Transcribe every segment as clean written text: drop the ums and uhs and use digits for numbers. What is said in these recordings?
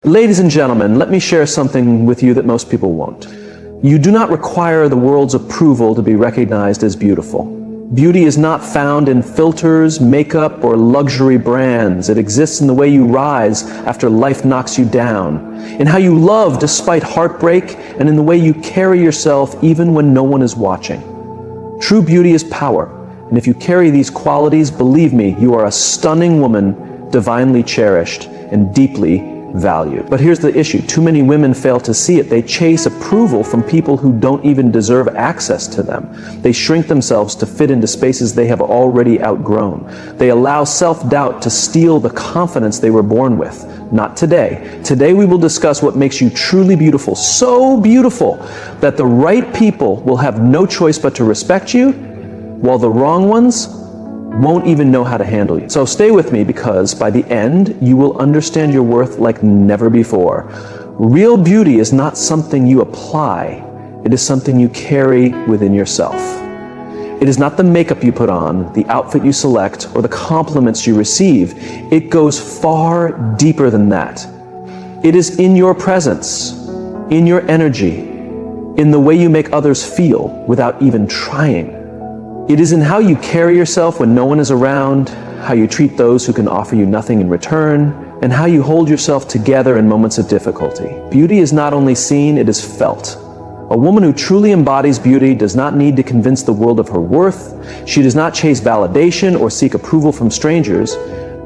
Ladies and gentlemen, let me share something with you that most people won't. You do not require the world's approval to be recognized as beautiful. Beauty is not found in filters, makeup, or luxury brands. It exists in the way you rise after life knocks you down, in how you love despite heartbreak, and in the way you carry yourself even when no one is watching. True beauty is power, and if you carry these qualities, believe me, you are a stunning woman, divinely cherished and deeply valued. But here's the issue. Too many women fail to see it. They chase approval from people who don't even deserve access to them. They shrink themselves to fit into spaces they have already outgrown. They allow self-doubt to steal the confidence they were born with. Not today. Today we will discuss what makes you truly beautiful, so beautiful that the right people will have no choice but to respect you, while the wrong ones won't even know how to handle you. So stay with me, because by the end, you will understand your worth like never before. Real beauty is not something you apply. It is something you carry within yourself. It is not the makeup you put on, the outfit you select, or the compliments you receive. It goes far deeper than that. It is in your presence, in your energy, in the way you make others feel without even trying. It is in how you carry yourself when no one is around, how you treat those who can offer you nothing in return, and how you hold yourself together in moments of difficulty. Beauty is not only seen, it is felt. A woman who truly embodies beauty does not need to convince the world of her worth. She does not chase validation or seek approval from strangers,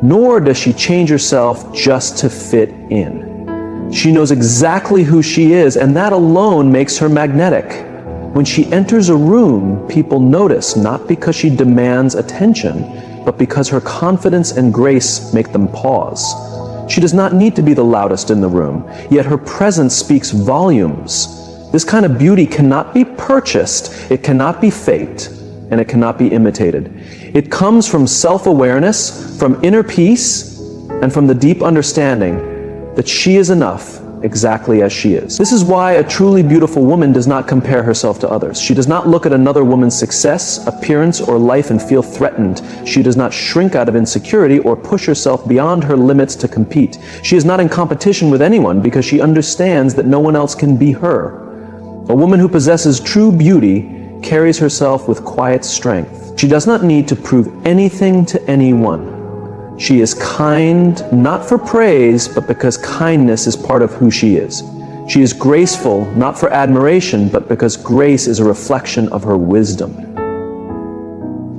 nor does she change herself just to fit in. She knows exactly who she is, and that alone makes her magnetic. When she enters a room, people notice, not because she demands attention, but because her confidence and grace make them pause. She does not need to be the loudest in the room, yet her presence speaks volumes. This kind of beauty cannot be purchased, it cannot be faked, and it cannot be imitated. It comes from self-awareness, from inner peace, and from the deep understanding that she is enough exactly as she is. This is why a truly beautiful woman does not compare herself to others. She does not look at another woman's success, appearance, or life and feel threatened. She does not shrink out of insecurity or push herself beyond her limits to compete. She is not in competition with anyone because she understands that no one else can be her. A woman who possesses true beauty carries herself with quiet strength. She does not need to prove anything to anyone. She is kind, not for praise, but because kindness is part of who she is. She is graceful, not for admiration, but because grace is a reflection of her wisdom.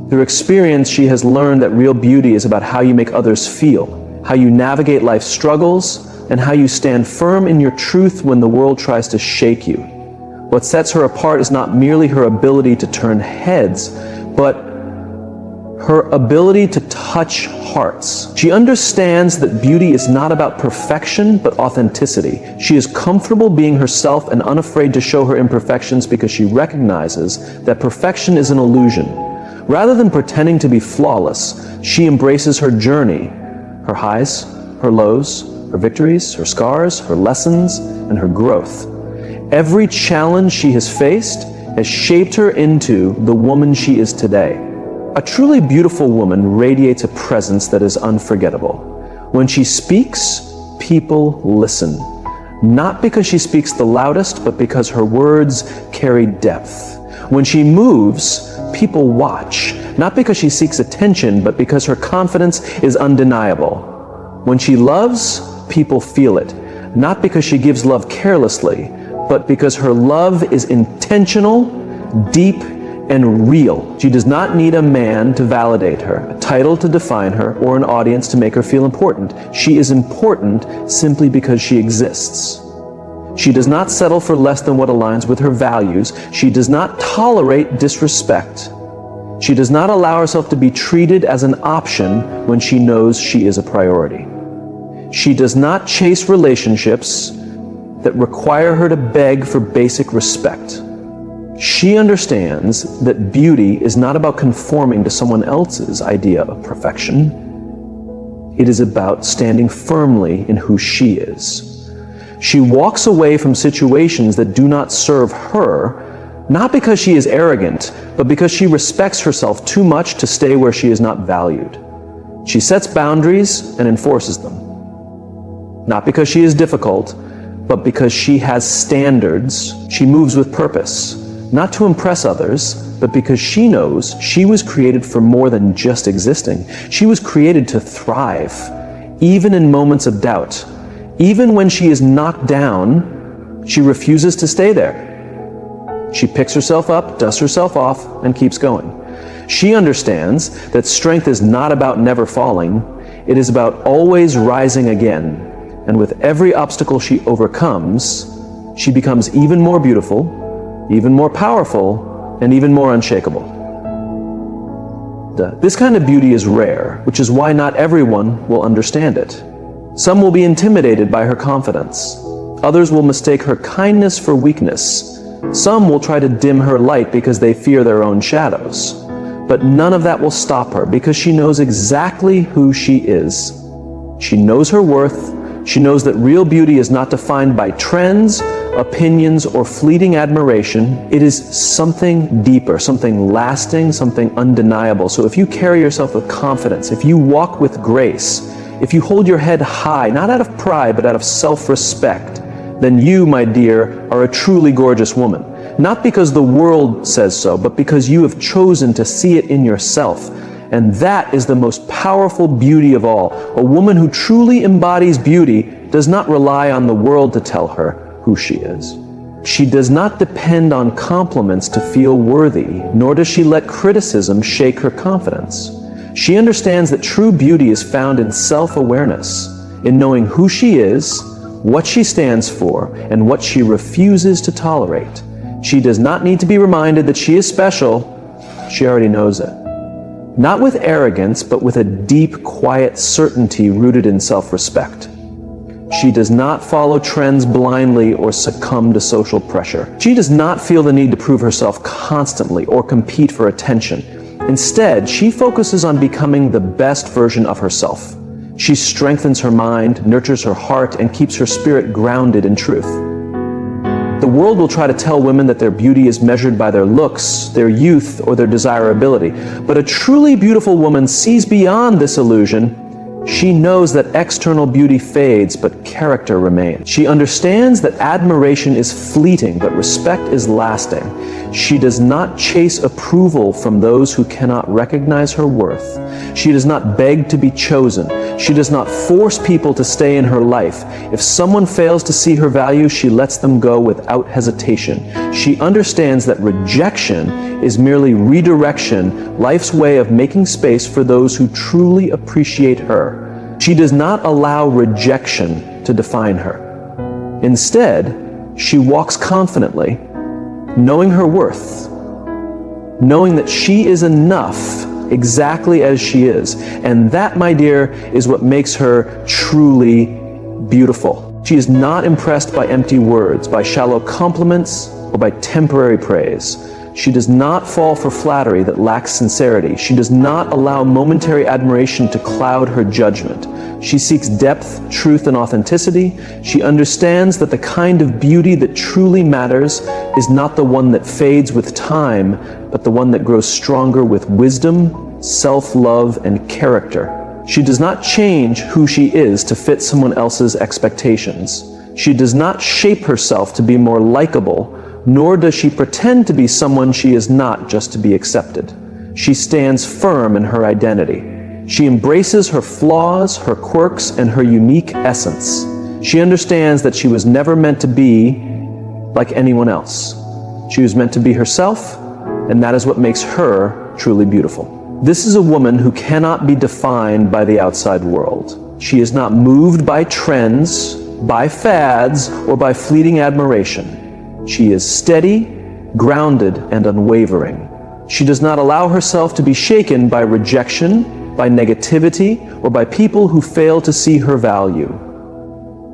Through experience, she has learned that real beauty is about how you make others feel, how you navigate life's struggles, and how you stand firm in your truth when the world tries to shake you. What sets her apart is not merely her ability to turn heads, but her ability to touch hearts. She understands that beauty is not about perfection, but authenticity. She is comfortable being herself and unafraid to show her imperfections because she recognizes that perfection is an illusion. Rather than pretending to be flawless, she embraces her journey, her highs, her lows, her victories, her scars, her lessons, and her growth. Every challenge she has faced has shaped her into the woman she is today. A truly beautiful woman radiates a presence that is unforgettable. When she speaks, people listen. Not because she speaks the loudest, but because her words carry depth. When she moves, people watch. Not because she seeks attention, but because her confidence is undeniable. When she loves, people feel it. Not because she gives love carelessly, but because her love is intentional, deep, and real. She does not need a man to validate her, a title to define her, or an audience to make her feel important. She is important simply because she exists. She does not settle for less than what aligns with her values. She does not tolerate disrespect. She does not allow herself to be treated as an option when she knows she is a priority. She does not chase relationships that require her to beg for basic respect. She understands that beauty is not about conforming to someone else's idea of perfection. It is about standing firmly in who she is. She walks away from situations that do not serve her, not because she is arrogant, but because she respects herself too much to stay where she is not valued. She sets boundaries and enforces them. Not because she is difficult, but because she has standards. She moves with purpose, not to impress others, but because she knows she was created for more than just existing. She was created to thrive, even in moments of doubt. Even when she is knocked down, she refuses to stay there. She picks herself up, dusts herself off, and keeps going. She understands that strength is not about never falling. It is about always rising again. And with every obstacle she overcomes, she becomes even more beautiful, even more powerful, and even more unshakable. This kind of beauty is rare, which is why not everyone will understand it. Some will be intimidated by her confidence. Others will mistake her kindness for weakness. Some will try to dim her light because they fear their own shadows. But none of that will stop her because she knows exactly who she is. She knows her worth. She knows that real beauty is not defined by trends, opinions, or fleeting admiration. It is something deeper, something lasting, something undeniable. So if you carry yourself with confidence, if you walk with grace, if you hold your head high, not out of pride, but out of self-respect, then you, my dear, are a truly gorgeous woman. Not because the world says so, but because you have chosen to see it in yourself. And that is the most powerful beauty of all. A woman who truly embodies beauty does not rely on the world to tell her who she is. She does not depend on compliments to feel worthy, nor does she let criticism shake her confidence. She understands that true beauty is found in self-awareness, in knowing who she is, what she stands for, and what she refuses to tolerate. She does not need to be reminded that she is special. She already knows it. Not with arrogance, but with a deep, quiet certainty rooted in self-respect. She does not follow trends blindly or succumb to social pressure. She does not feel the need to prove herself constantly or compete for attention. Instead, she focuses on becoming the best version of herself. She strengthens her mind, nurtures her heart, and keeps her spirit grounded in truth. The world will try to tell women that their beauty is measured by their looks, their youth, or their desirability. But a truly beautiful woman sees beyond this illusion. She knows that external beauty fades, but character remains. She understands that admiration is fleeting, but respect is lasting. She does not chase approval from those who cannot recognize her worth. She does not beg to be chosen. She does not force people to stay in her life. If someone fails to see her value, she lets them go without hesitation. She understands that rejection is merely redirection, life's way of making space for those who truly appreciate her. She does not allow rejection to define her. Instead, she walks confidently, knowing her worth, knowing that she is enough exactly as she is. And that, my dear, is what makes her truly beautiful. She is not impressed by empty words, by shallow compliments, or by temporary praise. She does not fall for flattery that lacks sincerity. She does not allow momentary admiration to cloud her judgment. She seeks depth, truth, and authenticity. She understands that the kind of beauty that truly matters is not the one that fades with time, but the one that grows stronger with wisdom, self-love, and character. She does not change who she is to fit someone else's expectations. She does not shape herself to be more likable, nor does she pretend to be someone she is not just to be accepted. She stands firm in her identity. She embraces her flaws, her quirks, and her unique essence. She understands that she was never meant to be like anyone else. She was meant to be herself, and that is what makes her truly beautiful. This is a woman who cannot be defined by the outside world. She is not moved by trends, by fads, or by fleeting admiration. She is steady, grounded, and unwavering. She does not allow herself to be shaken by rejection, by negativity, or by people who fail to see her value.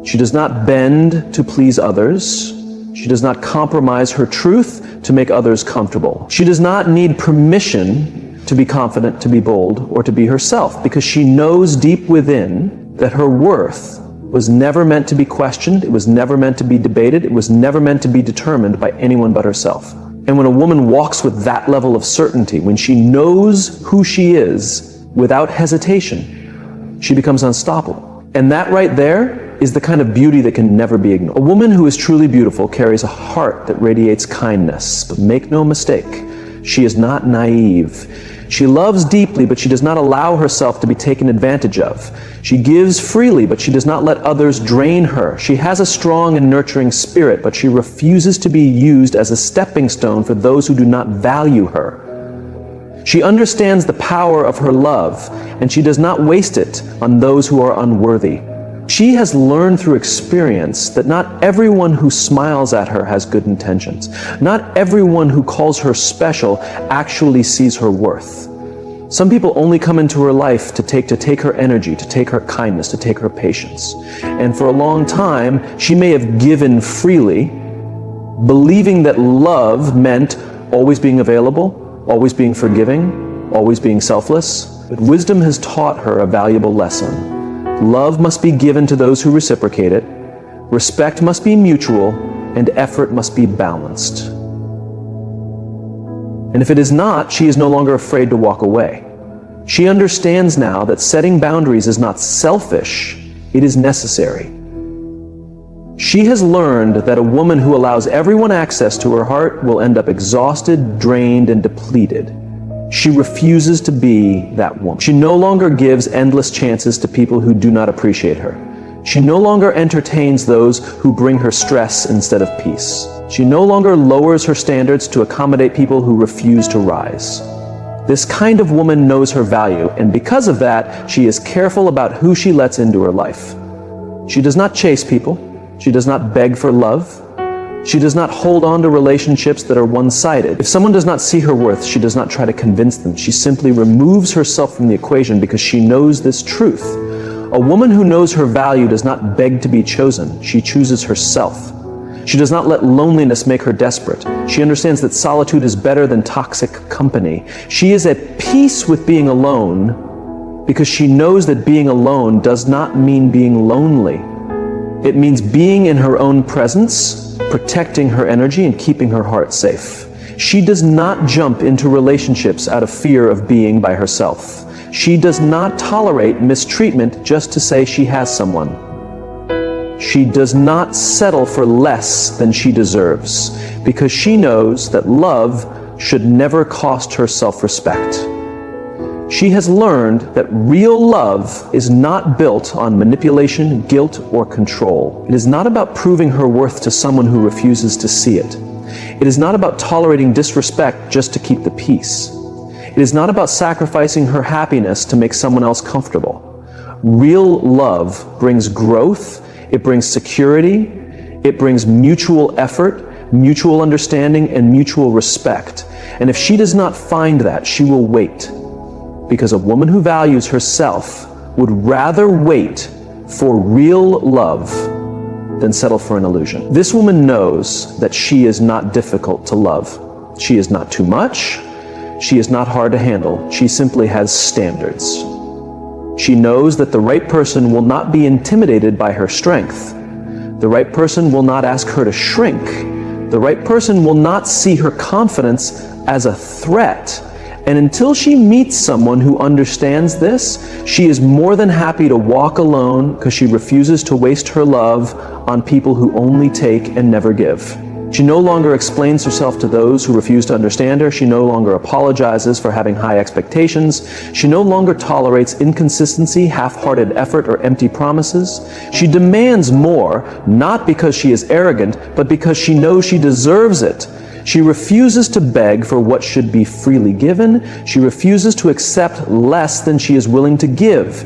She does not bend to please others. She does not compromise her truth to make others comfortable. She does not need permission to be confident, to be bold, or to be herself, because she knows deep within that her worth was never meant to be questioned, it was never meant to be debated, it was never meant to be determined by anyone but herself. And when a woman walks with that level of certainty, when she knows who she is without hesitation, she becomes unstoppable. And that right there is the kind of beauty that can never be ignored. A woman who is truly beautiful carries a heart that radiates kindness, but make no mistake, she is not naive. She loves deeply, but she does not allow herself to be taken advantage of. She gives freely, but she does not let others drain her. She has a strong and nurturing spirit, but she refuses to be used as a stepping stone for those who do not value her. She understands the power of her love, and she does not waste it on those who are unworthy. She has learned through experience that not everyone who smiles at her has good intentions. Not everyone who calls her special actually sees her worth. Some people only come into her life to take her energy, to take her kindness, to take her patience. And for a long time, she may have given freely, believing that love meant always being available, always being forgiving, always being selfless. But wisdom has taught her a valuable lesson. Love must be given to those who reciprocate it, respect must be mutual, and effort must be balanced. And if it is not, she is no longer afraid to walk away. She understands now that setting boundaries is not selfish, it is necessary. She has learned that a woman who allows everyone access to her heart will end up exhausted, drained, and depleted. She refuses to be that woman. She no longer gives endless chances to people who do not appreciate her. She no longer entertains those who bring her stress instead of peace. She no longer lowers her standards to accommodate people who refuse to rise. This kind of woman knows her value, and because of that, she is careful about who she lets into her life. She does not chase people. She does not beg for love. She does not hold on to relationships that are one-sided. If someone does not see her worth, she does not try to convince them. She simply removes herself from the equation because she knows this truth. A woman who knows her value does not beg to be chosen. She chooses herself. She does not let loneliness make her desperate. She understands that solitude is better than toxic company. She is at peace with being alone because she knows that being alone does not mean being lonely. It means being in her own presence, protecting her energy, and keeping her heart safe. She does not jump into relationships out of fear of being by herself. She does not tolerate mistreatment just to say she has someone. She does not settle for less than she deserves because she knows that love should never cost her self-respect. She has learned that real love is not built on manipulation, guilt, or control. It is not about proving her worth to someone who refuses to see it. It is not about tolerating disrespect just to keep the peace. It is not about sacrificing her happiness to make someone else comfortable. Real love brings growth, it brings security, it brings mutual effort, mutual understanding, and mutual respect. And if she does not find that, she will wait. Because a woman who values herself would rather wait for real love than settle for an illusion. This woman knows that she is not difficult to love. She is not too much. She is not hard to handle. She simply has standards. She knows that the right person will not be intimidated by her strength. The right person will not ask her to shrink. The right person will not see her confidence as a threat. And until she meets someone who understands this, she is more than happy to walk alone because she refuses to waste her love on people who only take and never give. She no longer explains herself to those who refuse to understand her. She no longer apologizes for having high expectations. She no longer tolerates inconsistency, half-hearted effort, or empty promises. She demands more, not because she is arrogant, but because she knows she deserves it. She refuses to beg for what should be freely given. She refuses to accept less than she is willing to give.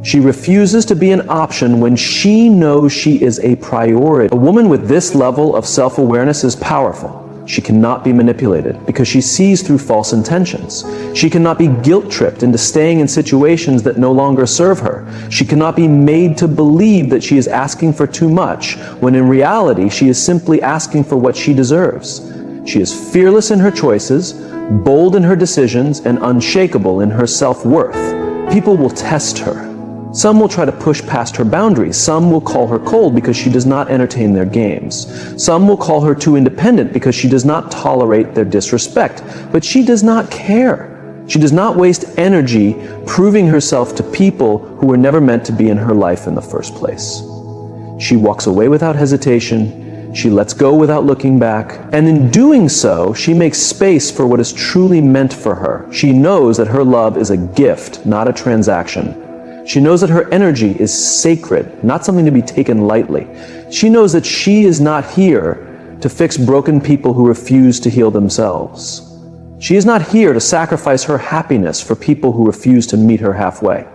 She refuses to be an option when she knows she is a priority. A woman with this level of self-awareness is powerful. She cannot be manipulated because she sees through false intentions. She cannot be guilt-tripped into staying in situations that no longer serve her. She cannot be made to believe that she is asking for too much, when in reality she is simply asking for what she deserves. She is fearless in her choices, bold in her decisions, and unshakable in her self-worth. People will test her. Some will try to push past her boundaries. Some will call her cold because she does not entertain their games. Some will call her too independent because she does not tolerate their disrespect. But she does not care. She does not waste energy proving herself to people who were never meant to be in her life in the first place. She walks away without hesitation. She lets go without looking back. And in doing so, she makes space for what is truly meant for her. She knows that her love is a gift, not a transaction. She knows that her energy is sacred, not something to be taken lightly. She knows that she is not here to fix broken people who refuse to heal themselves. She is not here to sacrifice her happiness for people who refuse to meet her halfway.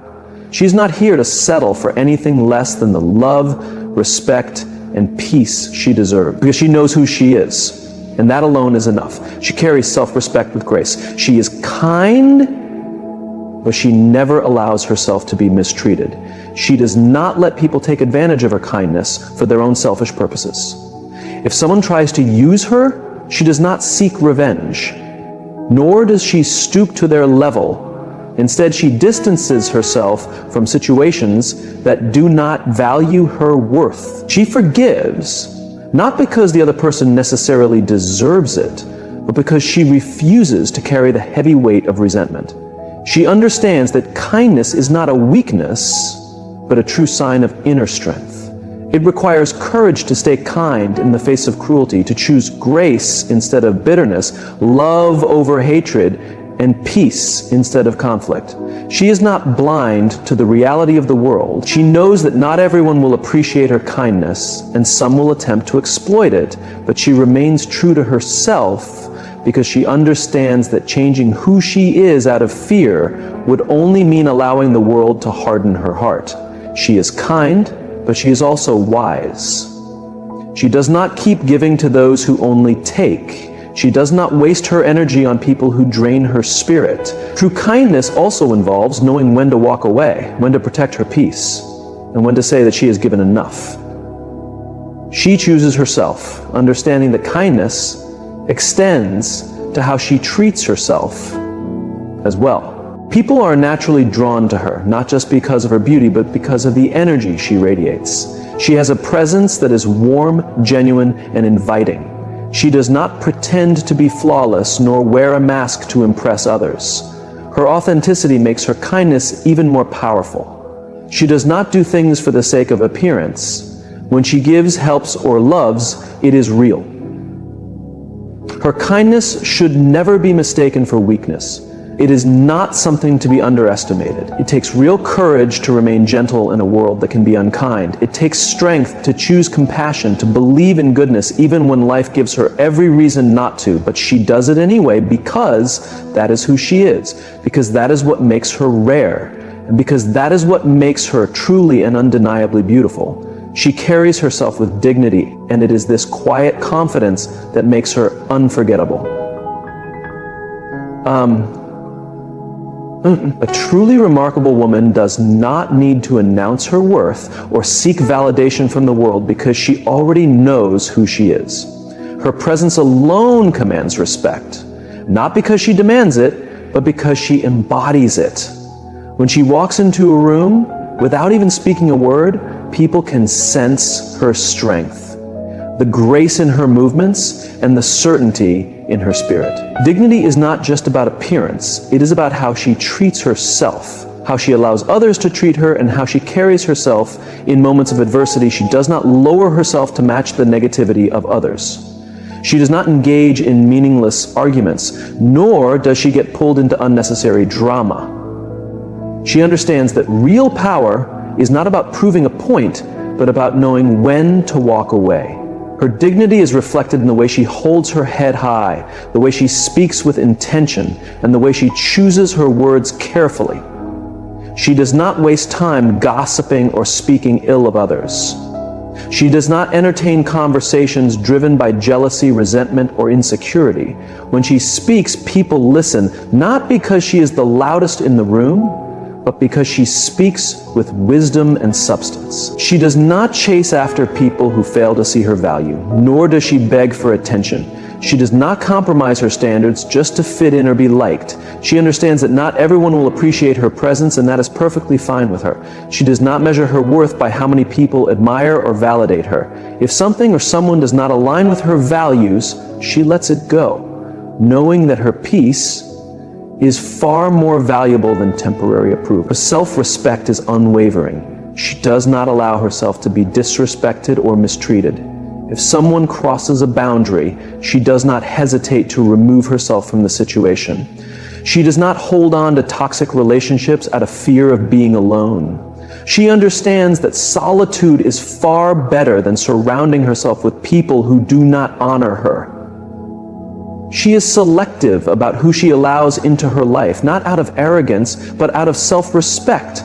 She is not here to settle for anything less than the love, respect, and peace she deserves, because she knows who she is, and that alone is enough. She carries self-respect with grace. She is kind, but she never allows herself to be mistreated. She does not let people take advantage of her kindness for their own selfish purposes. If someone tries to use her, she does not seek revenge, nor does she stoop to their level. Instead, she distances herself from situations that do not value her worth. She forgives, not because the other person necessarily deserves it, but because she refuses to carry the heavy weight of resentment. She understands that kindness is not a weakness, but a true sign of inner strength. It requires courage to stay kind in the face of cruelty, to choose grace instead of bitterness, love over hatred, and peace instead of conflict. She is not blind to the reality of the world. She knows that not everyone will appreciate her kindness, and some will attempt to exploit it, but she remains true to herself because she understands that changing who she is out of fear would only mean allowing the world to harden her heart. She is kind, but she is also wise. She does not keep giving to those who only take. She does not waste her energy on people who drain her spirit. True kindness also involves knowing when to walk away, when to protect her peace, and when to say that she has given enough. She chooses herself, understanding that kindness extends to how she treats herself as well. People are naturally drawn to her, not just because of her beauty, but because of the energy she radiates. She has a presence that is warm, genuine, and inviting. She does not pretend to be flawless, nor wear a mask to impress others. Her authenticity makes her kindness even more powerful. She does not do things for the sake of appearance. When she gives, helps, or loves, it is real. Her kindness should never be mistaken for weakness. It is not something to be underestimated. It takes real courage to remain gentle in a world that can be unkind. It takes strength to choose compassion, to believe in goodness, even when life gives her every reason not to. But she does it anyway because that is who she is, because that is what makes her rare, and because that is what makes her truly and undeniably beautiful. She carries herself with dignity, and it is this quiet confidence that makes her unforgettable. A truly remarkable woman does not need to announce her worth or seek validation from the world because she already knows who she is. Her presence alone commands respect, not because she demands it, but because she embodies it. When she walks into a room, without even speaking a word, people can sense her strength, the grace in her movements, and the certainty in her spirit. Dignity is not just about appearance. It is about how she treats herself, how she allows others to treat her, and how she carries herself in moments of adversity. She does not lower herself to match the negativity of others. She does not engage in meaningless arguments, nor does she get pulled into unnecessary drama. She understands that real power is not about proving a point, but about knowing when to walk away. Her dignity is reflected in the way she holds her head high, the way she speaks with intention, and the way she chooses her words carefully. She does not waste time gossiping or speaking ill of others. She does not entertain conversations driven by jealousy, resentment, or insecurity. When she speaks, people listen, not because she is the loudest in the room, but because she speaks with wisdom and substance. She does not chase after people who fail to see her value, nor does she beg for attention. She does not compromise her standards just to fit in or be liked. She understands that not everyone will appreciate her presence, and that is perfectly fine with her. She does not measure her worth by how many people admire or validate her. If something or someone does not align with her values, she lets it go, knowing that her peace is far more valuable than temporary approval. Her self-respect is unwavering. She does not allow herself to be disrespected or mistreated. If someone crosses a boundary, she does not hesitate to remove herself from the situation. She does not hold on to toxic relationships out of fear of being alone. She understands that solitude is far better than surrounding herself with people who do not honor her. She is selective about who she allows into her life, not out of arrogance, but out of self-respect.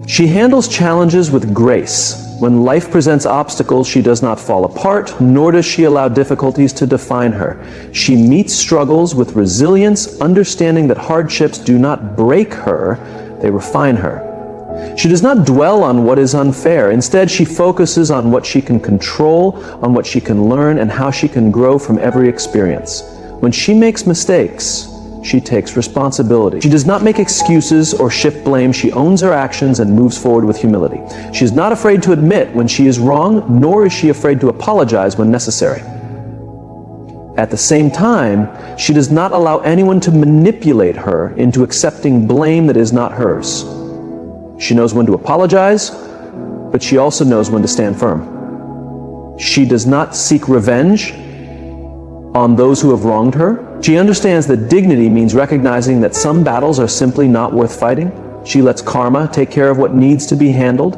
She handles challenges with grace. When life presents obstacles, she does not fall apart, nor does she allow difficulties to define her. She meets struggles with resilience, understanding that hardships do not break her, they refine her. She does not dwell on what is unfair. Instead, she focuses on what she can control, on what she can learn, and how she can grow from every experience. When she makes mistakes, she takes responsibility. She does not make excuses or shift blame. She owns her actions and moves forward with humility. She is not afraid to admit when she is wrong, nor is she afraid to apologize when necessary. At the same time, she does not allow anyone to manipulate her into accepting blame that is not hers. She knows when to apologize, but she also knows when to stand firm. She does not seek revenge on those who have wronged her. She understands that dignity means recognizing that some battles are simply not worth fighting. She lets karma take care of what needs to be handled.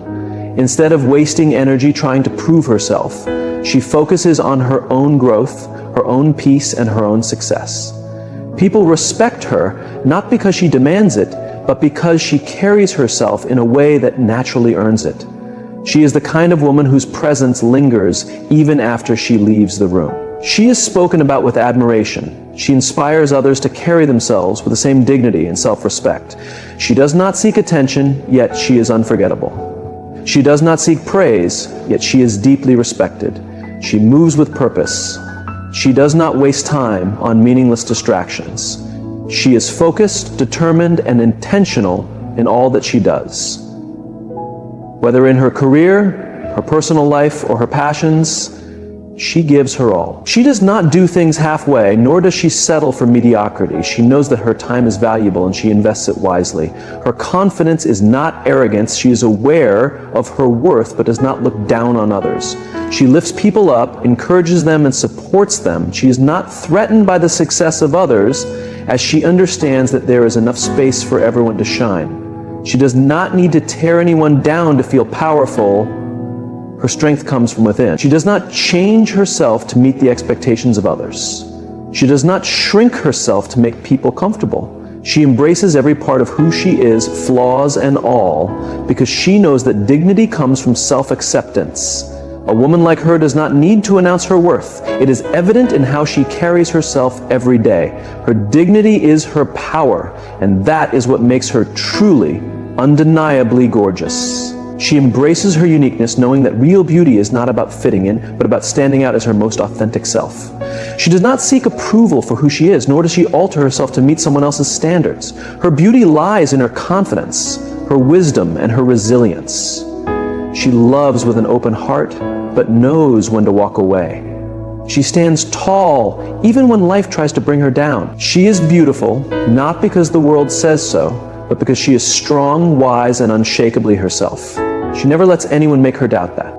Instead of wasting energy trying to prove herself, she focuses on her own growth, her own peace, and her own success. People respect her not because she demands it, but because she carries herself in a way that naturally earns it. She is the kind of woman whose presence lingers even after she leaves the room. She is spoken about with admiration. She inspires others to carry themselves with the same dignity and self-respect. She does not seek attention, yet she is unforgettable. She does not seek praise, yet she is deeply respected. She moves with purpose. She does not waste time on meaningless distractions. She is focused, determined, and intentional in all that she does. Whether in her career, her personal life, or her passions, she gives her all. She does not do things halfway, nor does she settle for mediocrity. She knows that her time is valuable and she invests it wisely. Her confidence is not arrogance. She is aware of her worth but does not look down on others. She lifts people up, encourages them, and supports them. She is not threatened by the success of others, as she understands that there is enough space for everyone to shine. She does not need to tear anyone down to feel powerful. Her strength comes from within. She does not change herself to meet the expectations of others. She does not shrink herself to make people comfortable. She embraces every part of who she is, flaws and all, because she knows that dignity comes from self-acceptance. A woman like her does not need to announce her worth. It is evident in how she carries herself every day. Her dignity is her power, and that is what makes her truly, undeniably gorgeous. She embraces her uniqueness, knowing that real beauty is not about fitting in, but about standing out as her most authentic self. She does not seek approval for who she is, nor does she alter herself to meet someone else's standards. Her beauty lies in her confidence, her wisdom, and her resilience. She loves with an open heart, but knows when to walk away. She stands tall, even when life tries to bring her down. She is beautiful, not because the world says so, but because she is strong, wise, and unshakably herself. She never lets anyone make her doubt that.